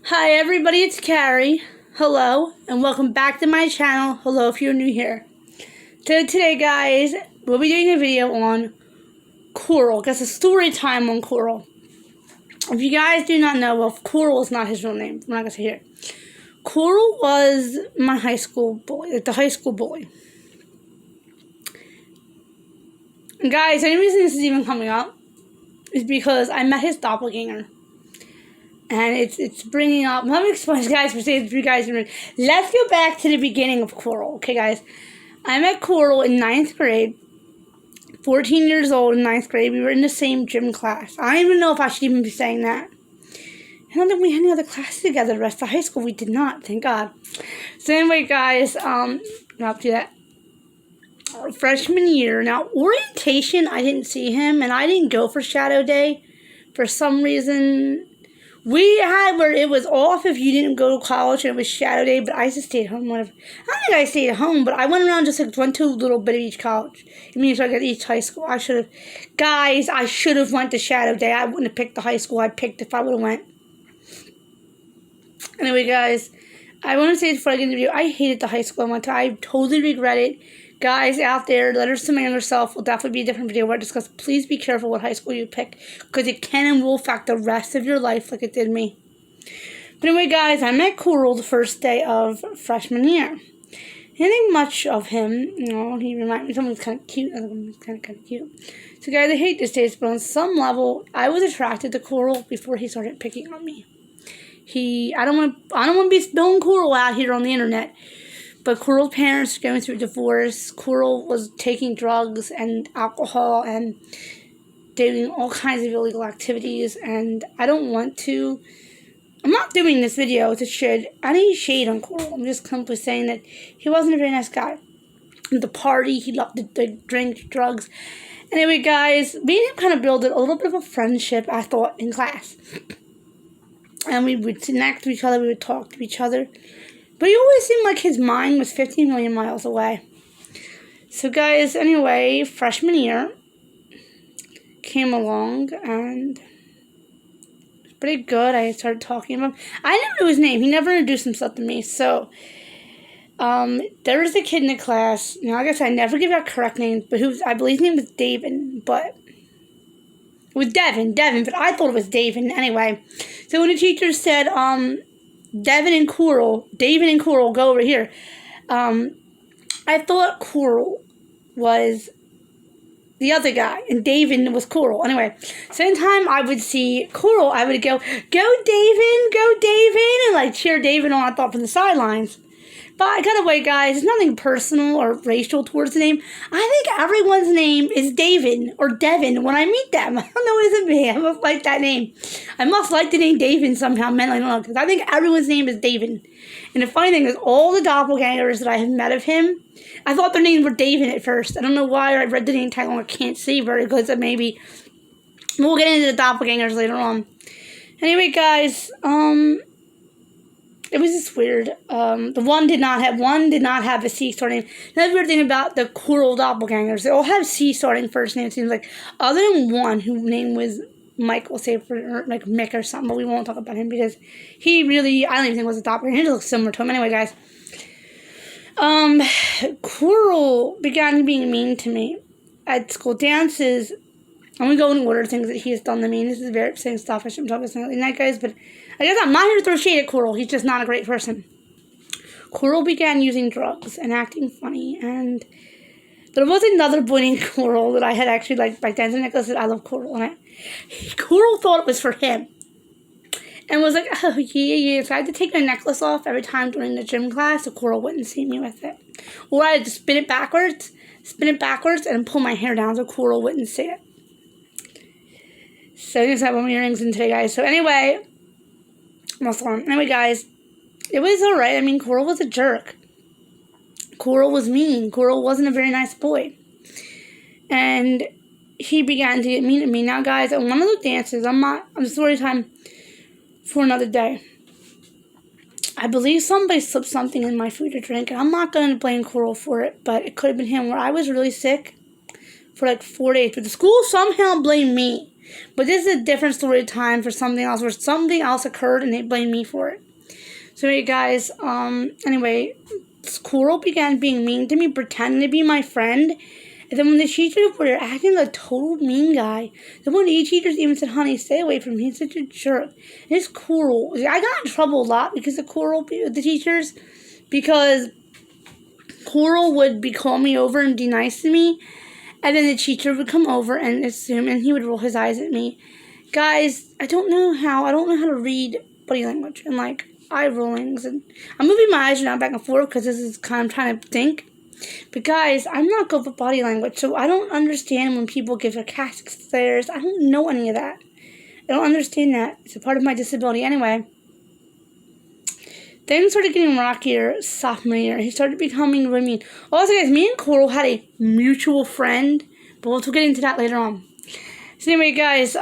Hi everybody, it's Carrie. Hello, and welcome back to my channel. Hello if you're new here. So today guys, we'll be doing a video on Coral. It's a story time on Coral. If you guys do not know, well, Coral is not his real name. I'm not going to say here. Coral was my high school bully, like the high school bully. And guys, the only reason this is even coming up is because I met his doppelganger. And it's bringing up, let me explain, guys, for you guys. Let's go back to the beginning of Coral, okay, guys? I met Coral in 9th grade, 14 years old in 9th grade. We were in the same gym class. I don't even know if I should even be saying that. I don't think we had any other classes together the rest of high school. We did not, thank God. So anyway, guys, I'll do that. Freshman year, now, orientation, I didn't see him, and I didn't go for Shadow Day for some reason. We had where it was off if you didn't go to college and it was Shadow Day, but I just stayed home. Whatever. I don't think I stayed at home, but I went around just like went to a little bit of each college. It means like at each high school. I should have went to Shadow Day. I wouldn't have picked the high school I picked if I would have went. Anyway, guys, I want to say before I get into the video, I hated the high school I went to. I totally regret it. Guys out there, letters to my younger self will definitely be a different video where I discuss. Please be careful what high school you pick, because it can and will affect the rest of your life like it did me. But anyway, guys, I met Coral the first day of freshman year. I didn't think much of him. You know, he reminded me of someone who's kind of cute. I think he's kind of cute. So, guys, I hate this days, but on some level, I was attracted to Coral before he started picking on me. I don't want to be spilling Coral out here on the internet. But Coral's parents were going through a divorce. Coral was taking drugs and alcohol and doing all kinds of illegal activities. And I don't want to. I'm not doing this video to shed any shade on Coral. I'm just simply saying that he wasn't a very nice guy. At the party, he loved to drink drugs. Anyway, guys, me and him kind of built a little bit of a friendship, I thought, in class. And we would sit next to each other. We would talk to each other. But he always seemed like his mind was 15 million miles away. So, guys, anyway, freshman year came along, and it was pretty good. I started talking about him. I never knew his name. He never introduced himself to me. So, there was a kid in the class. Now, I guess I never give out correct names, but I believe his name was David, but it was Devin, but I thought it was David anyway. So, when the teacher said, David and Coral, go over here. I thought Coral was the other guy, and David was Coral. Anyway, so anytime I would see Coral, I would go David, and like cheer David on, I thought, from the sidelines. But I got away, guys. It's nothing personal or racial towards the name. I think everyone's name is David or Devin when I meet them. I don't know what it is me. I must like that name. I must like the name David somehow. Man, I don't know, because I think everyone's name is David. And the funny thing is, all the doppelgangers that I have met of him, I thought their names were David at first. I don't know why. I read the name tag on. I can't see very good, so maybe we'll get into the doppelgangers later on. Anyway, guys, it was just weird. The one did not have a C starting. Another weird thing about the Coral doppelgangers, they all have C starting first names. It seems like, other than one whose name was Michael, say or like Mick or something, but we won't talk about him because he really, I don't even think was a doppelganger. He just looks similar to him. Anyway, guys, Coral began being mean to me at school dances. I'm going to go in order things that he has done to me. This is very upsetting stuff. I shouldn't talk about something like that, guys. But I guess I'm not here to throw shade at Coral. He's just not a great person. Coral began using drugs and acting funny. And there was another boy named Coral that I had actually liked back then. So Nicholas said, I love Coral. And Coral thought it was for him. And was like, oh, yeah. So I had to take my necklace off every time during the gym class so Coral wouldn't see me with it. Or I had to spin it backwards, and pull my hair down so Coral wouldn't see it. So I just have one of my earrings in today, guys. So anyway, guys, it was alright. I mean, Coral was a jerk. Coral was mean. Coral wasn't a very nice boy. And he began to get mean to me. Now, guys, at one of the dances, I'm story time for another day. I believe somebody slipped something in my food or drink, and I'm not going to blame Coral for it, but it could have been him, where I was really sick for like 4 days. But the school somehow blamed me. But this is a different story time for something else, where something else occurred and they blamed me for it. So anyway, guys, anyway, Coral began being mean to me, pretending to be my friend. And then when the teachers were acting like a total mean guy, then one of the teachers even said, honey, stay away from me. He's such a jerk. And it's Coral. I got in trouble a lot because of Coral, the teachers, because Coral would be calling me over and be nice to me. And then the teacher would come over and assume, and he would roll his eyes at me. Guys, I don't know how to read body language and like eye rollings. And I'm moving my eyes around back and forth because this is kind of trying to think. But guys, I'm not good with body language, so I don't understand when people give sarcastic stares. I don't know any of that. I don't understand that. It's a part of my disability. Anyway, things started getting rockier sophomore year. He started becoming really mean. Also, guys, me and Coral had a mutual friend, but we'll get into that later on. So anyway, guys,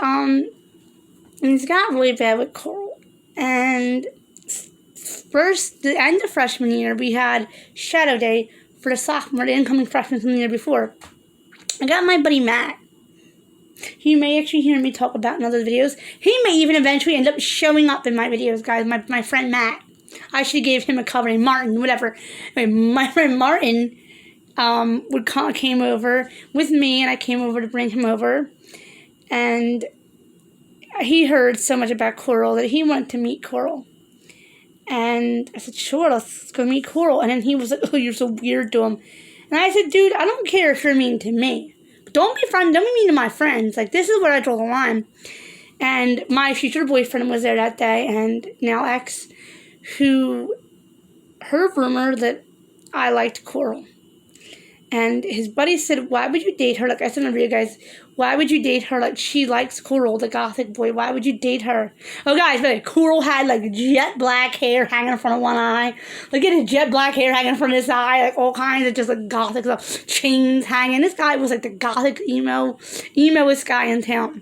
things got really bad with Coral. And first, the end of freshman year, we had Shadow Day for the sophomore, the incoming freshmen from the year before. I got my buddy Matt. You may actually hear me talk about in other videos. He may even eventually end up showing up in my videos, guys. My friend Matt. I should give him a cover name, Martin, whatever. Anyway, my friend Martin came over with me, and I came over to bring him over. And he heard so much about Coral that he wanted to meet Coral. And I said, sure, let's go meet Coral. And then he was like, oh, you're so weird to him. And I said, dude, I don't care if you're mean to me. But don't be mean to my friends. Like, this is where I draw the line. And my future boyfriend was there that day, and now ex, who heard rumor that I liked Coral. And his buddy said, why would you date her? Like I said in the video, guys, why would you date her? Like, she likes Coral, the gothic boy. Why would you date her? Oh, guys, but Coral had, like, jet black hair hanging in front of one eye. Look at his jet black hair hanging in front of his eye. Like, all kinds of just, like, gothic stuff. Chains hanging. This guy was, like, the gothic emo-est guy in town.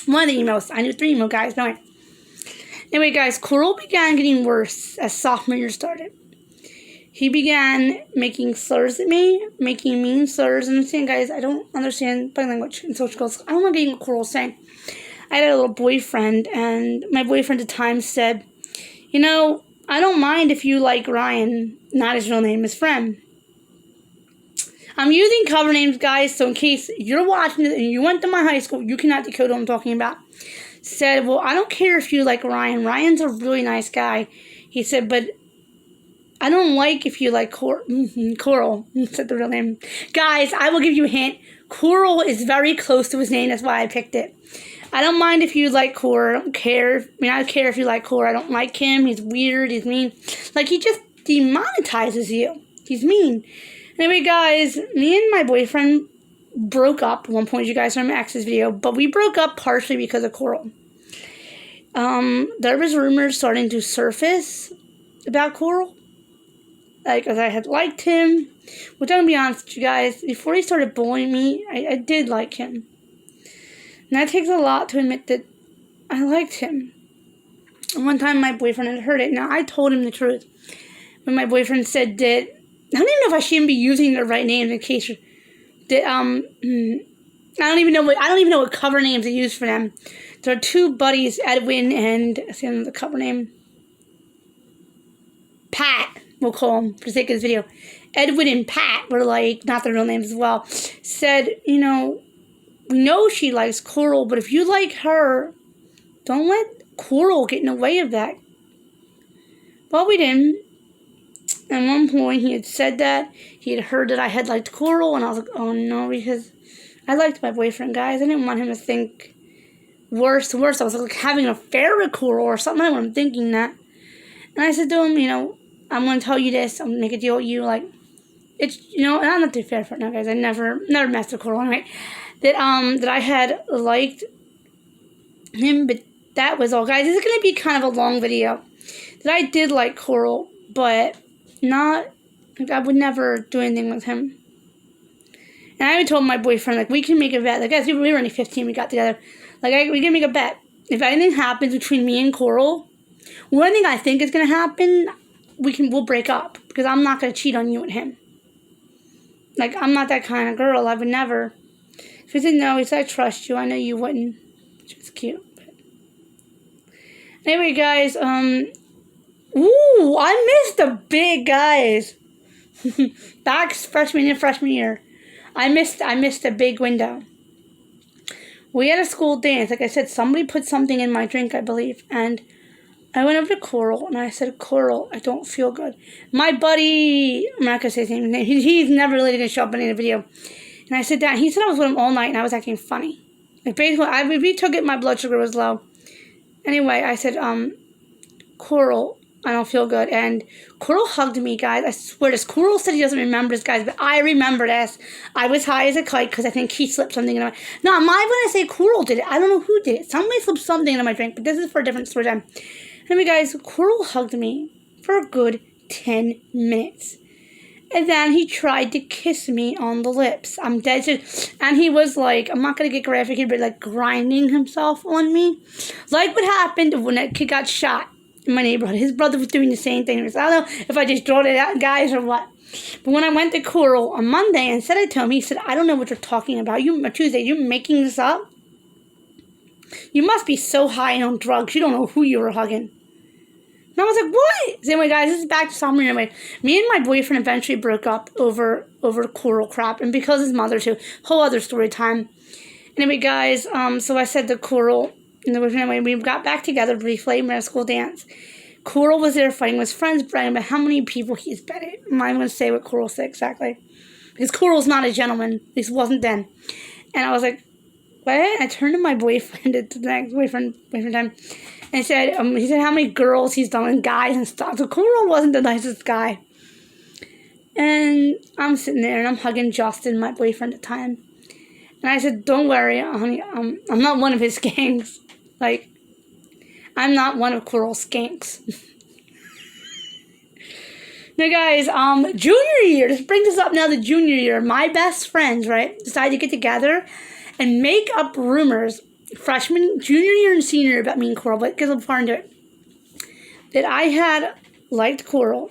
One of the emos. I knew 3 emo guys. No, anyway, guys, Coral began getting worse as sophomore year started. He began making slurs at me, making mean slurs. And I'm saying, guys, I don't understand body language and social skills. I don't know getting what Coral's saying. I had a little boyfriend, and my boyfriend at the time said, you know, I don't mind if you like Ryan, not his real name, his friend. I'm using cover names, guys, so in case you're watching it and you went to my high school, you cannot decode what I'm talking about. Said, well, I don't care if you like Ryan. Ryan's a really nice guy. He said, but I don't like if you like Coral, said the real name. Guys, I will give you a hint. Coral is very close to his name. That's why I picked it. I don't mind if you like Coral. I don't care. I don't care if you like Coral. I don't like him. He's weird. He's mean. Like, he just demonetizes you. He's mean. Anyway, guys, me and my boyfriend broke up at one point. You guys saw my ex's video. But we broke up partially because of Coral. There was rumors starting to surface about Coral. Like, as I had liked him. Which, I'm going to be honest with you guys, before he started bullying me, I did like him. And that takes a lot to admit that I liked him. And one time my boyfriend had heard it. Now, I told him the truth. When my boyfriend said that, I don't even know if I shouldn't be using the right names in case that, I don't even know what cover names they use for them. There are 2 buddies, Edwin and, what's the other cover name? Pat. We'll call him for the sake of this video. Edwin and Pat were like, not their real names as well, said, you know, we know she likes Coral, but if you like her, don't let Coral get in the way of that. Well, we didn't. At one point, he had said that. He had heard that I had liked Coral, and I was like, oh no, because I liked my boyfriend, guys. I didn't want him to think worse. I was like having an affair with Coral or something. I wasn't thinking that. And I said to him, you know, I'm going to tell you this. I'm going to make a deal with you. Like, it's, you know, and I'm not too fair for it now, guys. I never messed with Coral, anyway. That I had liked him, but that was all. Guys, this is going to be kind of a long video. That I did like Coral, but not, like, I would never do anything with him. And I even told my boyfriend, like, we can make a bet. Like, guys, we were only 15, we got together. Like, we can make a bet. If anything happens between me and Coral, one thing I think is going to happen, we'll break up, because I'm not going to cheat on you and him. Like, I'm not that kind of girl. I would never. If he said no, he said, I trust you. I know you wouldn't. which was cute. Anyway, guys, ooh, I missed the big guys. Back freshman year. I missed the big window. We had a school dance. Like I said, somebody put something in my drink, I believe. And I went over to Coral, and I said, Coral, I don't feel good. My buddy, I'm not going to say his name. He's never really going to show up in the video. And I said that. He said I was with him all night, and I was acting funny. Like, basically, if he took it, my blood sugar was low. Anyway, I said, Coral, I don't feel good. And Coral hugged me, guys. I swear this. Coral said he doesn't remember this, guys, but I remember this. I was high as a kite because I think he slipped something in my... No, I'm not going to say Coral did it. I don't know who did it. Somebody slipped something in my drink, but this is for a different story time. Anyway, guys, Coral hugged me for a good 10 minutes. And then he tried to kiss me on the lips. I'm dead serious. And he was like, I'm not going to get graphic here, but like grinding himself on me. Like what happened when that kid got shot in my neighborhood. His brother was doing the same thing. I don't know if I just draw it out, guys, or what. But when I went to Coral on Monday and said it to him, he said, I don't know what you're talking about. Tuesday, you're making this up? You must be so high on drugs. You don't know who you were hugging. And I was like, what? So anyway, guys, this is back to sophomore year. Anyway, me and my boyfriend eventually broke up over Coral crap. And because his mother, too. Whole other story time. Anyway, guys, so I said to Coral, anyway, we got back together briefly. We had a school dance. Coral was there fighting with his friends, bragging about how many people he's betted. I'm not even going to say what Coral said exactly. Because Coral's not a gentleman. At least wasn't then. And I was like, what? I turned to my boyfriend at the next boyfriend time. And he said how many girls he's done with guys and stuff. So Coral wasn't the nicest guy. And I'm sitting there and I'm hugging Justin, my boyfriend at the time. And I said, don't worry, honey, I'm not one of his skanks. Like, I'm not one of Coral's skanks. Now, guys, junior year, this brings us up now to junior year. My best friends, right, decided to get together and make up rumors junior year and senior year about me and Coral, but because I'm far into it, that I had liked Coral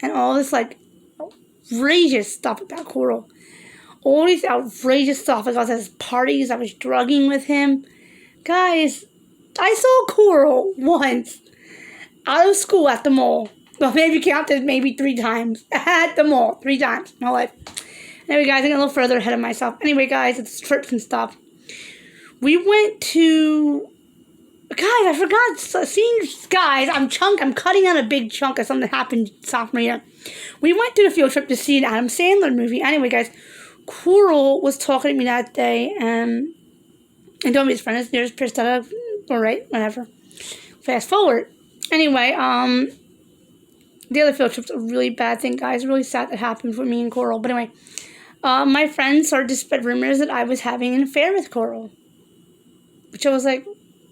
and all this, like, outrageous stuff about Coral. All these outrageous stuff. Like, I was at his parties, I was drugging with him. Guys, I saw Coral once out of school at the mall. Well, maybe counted maybe 3 times. At the mall. 3 times in my life. Anyway, guys, I'm a little further ahead of myself. Anyway, guys, it's trips and stuff. We went to... Guys, I forgot. Guys, I'm cutting out a big chunk of something that happened sophomore year. We went to the field trip to see an Adam Sandler movie. Anyway, guys, Coral was talking to me that day, and told me his friend is nearest pissed out of... Alright, whatever. Fast forward. Anyway, the other field trip's a really bad thing, guys. Really sad that happened for me and Coral. But anyway, my friends started to spread rumors that I was having an affair with Coral. Which I was like,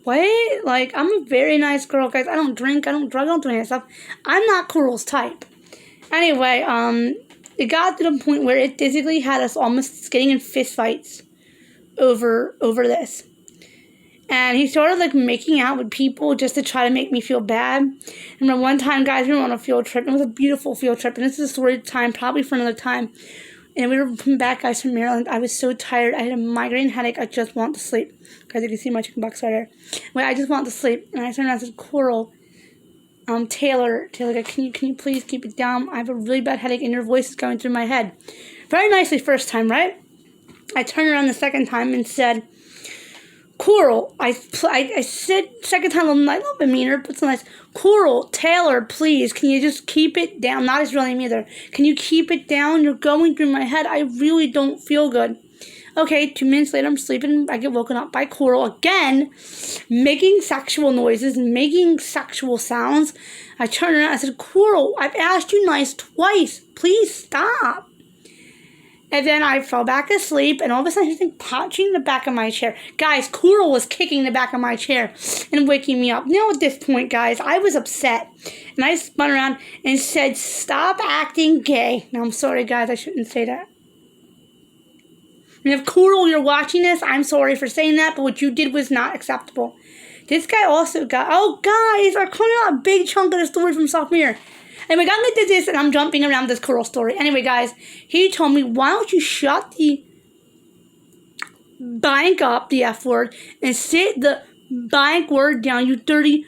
what? Like, I'm a very nice girl, guys. I don't drink, I don't drug, I don't do any of that stuff. I'm not Coral's type. Anyway, it got to the point where it physically had us almost getting in fistfights over this. And he started, like, making out with people just to try to make me feel bad. And then one time, guys, we were on a field trip. It was a beautiful field trip. And this is a story time, probably for another time. And we were coming back, guys, from Maryland. I was so tired. I had a migraine headache. I just wanted to sleep. Guys, you can see my chicken box right here. Wait, I just wanted to sleep. And I turned around and said, Coral, Taylor, can you please keep it down? I have a really bad headache and your voice is going through my head. Very nicely first time, right? I turned around the second time and said, Coral, I said second time a little bit meaner, but so nice. Coral, Taylor, please, can you just keep it down? Not his real name either. Can you keep it down? You're going through my head. I really don't feel good. Okay, 2 minutes later, I'm sleeping. I get woken up by Coral again, making sexual noises, making sexual sounds. I turned around. I said, Coral, I've asked you nice twice. Please stop. And then I fell back asleep, and all of a sudden, he's like punching the back of my chair. Guys, Coral was kicking the back of my chair and waking me up. Now, at this point, guys, I was upset. And I spun around and said, stop acting gay. Now, I'm sorry, guys, I shouldn't say that. And if Coral, you're watching this, I'm sorry for saying that, but what you did was not acceptable. This guy also got... Oh, guys, I'm calling out a big chunk of the story from sophomore year. Anyway, I'm going to do this, and I'm jumping around this Coral story. Anyway, guys, he told me, why don't you shut the bank up the F word and sit the bank word down, you dirty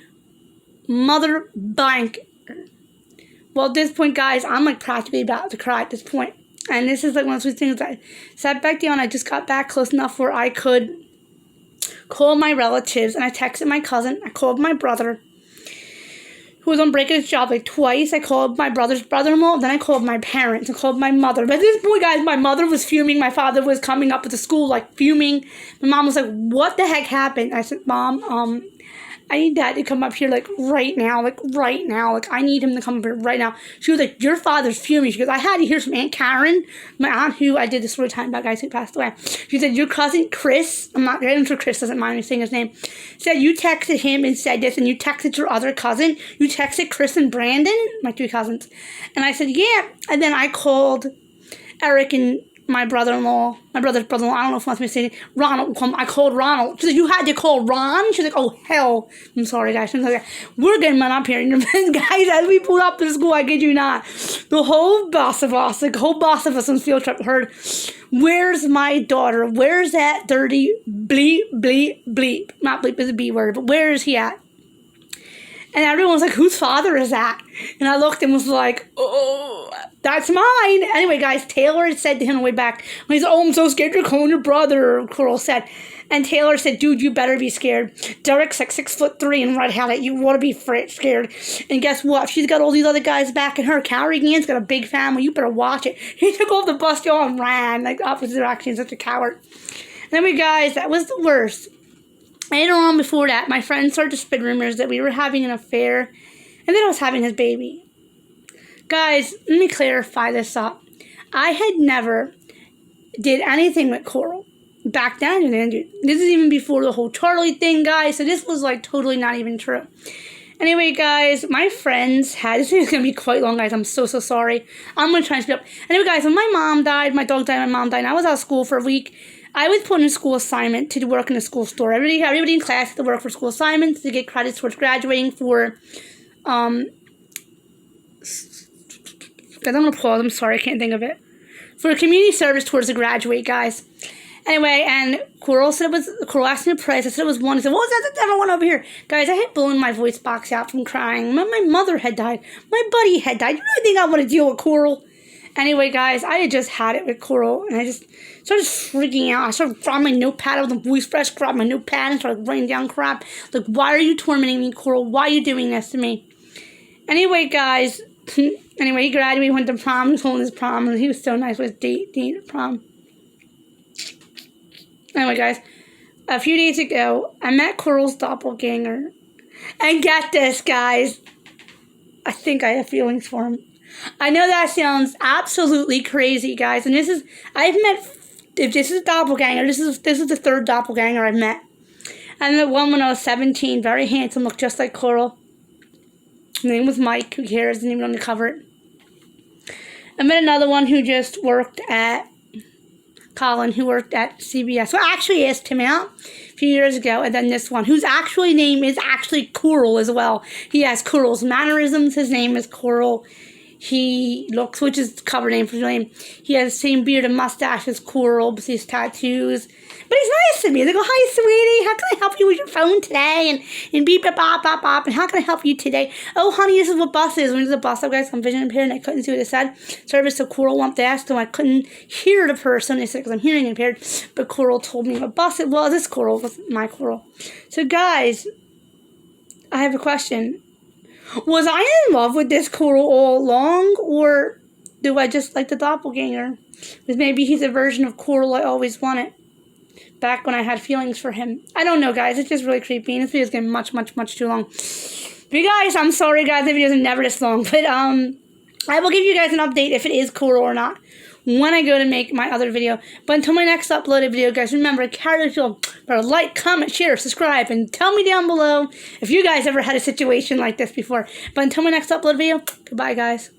mother bank. Well, at this point, guys, I'm like practically about to cry at this point. And this is like one of those things that I sat back down. I just got back close enough where I could call my relatives. And I texted my cousin. I called my brother, who was on break at his job like twice. I called my brother's brother-in-law. Then I called my parents. I called my mother. But at this point, guys, my mother was fuming. My father was coming up at the school like fuming. My mom was like, what the heck happened? I said, Mom, I need Dad to come up here, like, right now. Like, I need him to come up here right now. She was like, your father's fuming. She goes, I had to hear from Aunt Karen, my aunt who I did the story time about, guys who passed away. She said, your cousin Chris, I'm sure Chris doesn't mind me saying his name, said you texted him and said this, and you texted your other cousin. You texted Chris and Brandon, my 2 cousins. And I said, yeah. And then I called Eric and my brother's brother-in-law, I don't know if he wants me to say it, Ronald. I called Ronald. She said, you had to call Ron? She's like, oh, hell. I'm sorry, guys. We're getting men up here. And guys, as we pulled up to the school, I kid you not, the whole boss of us on field trip heard, where's my daughter? Where's that dirty bleep, bleep, bleep? Not bleep is a B word, but where is he at? And everyone was like, whose father is that? And I looked and was like, oh, that's mine. Anyway, guys, Taylor had said to him on the way back, he said, oh, I'm so scared you're calling your brother, Coral said. And Taylor said, dude, you better be scared. Derek's like 6'3" and red-headed. You want to be scared. And guess what? She's got all these other guys backing her. Carrie Gann's got a big family. You better watch it. He took off the bus, y'all, and ran. Like, opposite direction. Such a coward. Anyway, guys, that was the worst. Later on before that, my friend started to spread rumors that we were having an affair and that I was having his baby. Guys, let me clarify this up. I had never did anything with Coral. Back then, I didn't do. This is even before the whole Charlie thing, guys, so this was like totally not even true. Anyway, guys, my friends had, this is going to be quite long, guys. I'm so sorry. I'm going to try and speed up. Anyway, guys, when my mom died, my dog died, my mom died, and I was out of school for a week, I was put in a school assignment to work in a school store. Everybody in class had to work for school assignments to get credits towards graduating for, guys, I'm going to pause. I'm sorry, I can't think of it. For community service towards the graduate, guys. Anyway, and Coral asked me the price. I said it was 1. I said, what was that? That's everyone over here. Guys, I had blown my voice box out from crying. My mother had died. My buddy had died. You really think I want to deal with Coral? Anyway, guys, I had just had it with Coral, and I just started freaking out. I started grabbing my notepad with a voice press, grabbed my notepad, and started writing down crap. Like, why are you tormenting me, Coral? Why are you doing this to me? Anyway, guys, he graduated, went to prom, he was holding his prom, and he was so nice with his date at prom. Anyway, guys, a few days ago, I met Coral's doppelganger. And get this, guys, I think I have feelings for him. I know that sounds absolutely crazy, guys, and if this is a doppelganger, this is the 3rd doppelganger I've met. And the one when I was 17, very handsome, looked just like Coral. His name was Mike, who cares, didn't even want to cover it. I met another one who just worked at, Colin, who worked at CBS. So I actually asked him out a few years ago, and then this one, whose actually name is actually Coral as well. He has Coral's mannerisms, his name is Coral. He looks, which is the cover name for his name. He has the same beard and mustache as Coral, but his tattoos. But he's nice to me. They go, hi, sweetie. How can I help you with your phone today? And beep, bop, bop, bop, bop. And how can I help you today? Oh, honey, this is what bus is. When there's a bus up, guys, I'm vision impaired, and I couldn't see what it said. Service, so Coral went to ask them. I couldn't hear the person. They said, because I'm hearing impaired. But Coral told me what bus it was. This Coral was my Coral. So, guys, I have a question. Was I in love with this Coral all along, or do I just like the doppelganger? Because maybe he's a version of Coral I always wanted back when I had feelings for him. I don't know, guys. It's just really creepy, and this video is getting much too long. But you guys, I'm sorry, guys. The videos are never this long. But I will give you guys an update if it is Coral or not when I go to make my other video. But until my next uploaded video, guys, remember, carry the film. Like, comment, share, subscribe, and tell me down below if you guys ever had a situation like this before. But until my next upload video, goodbye, guys.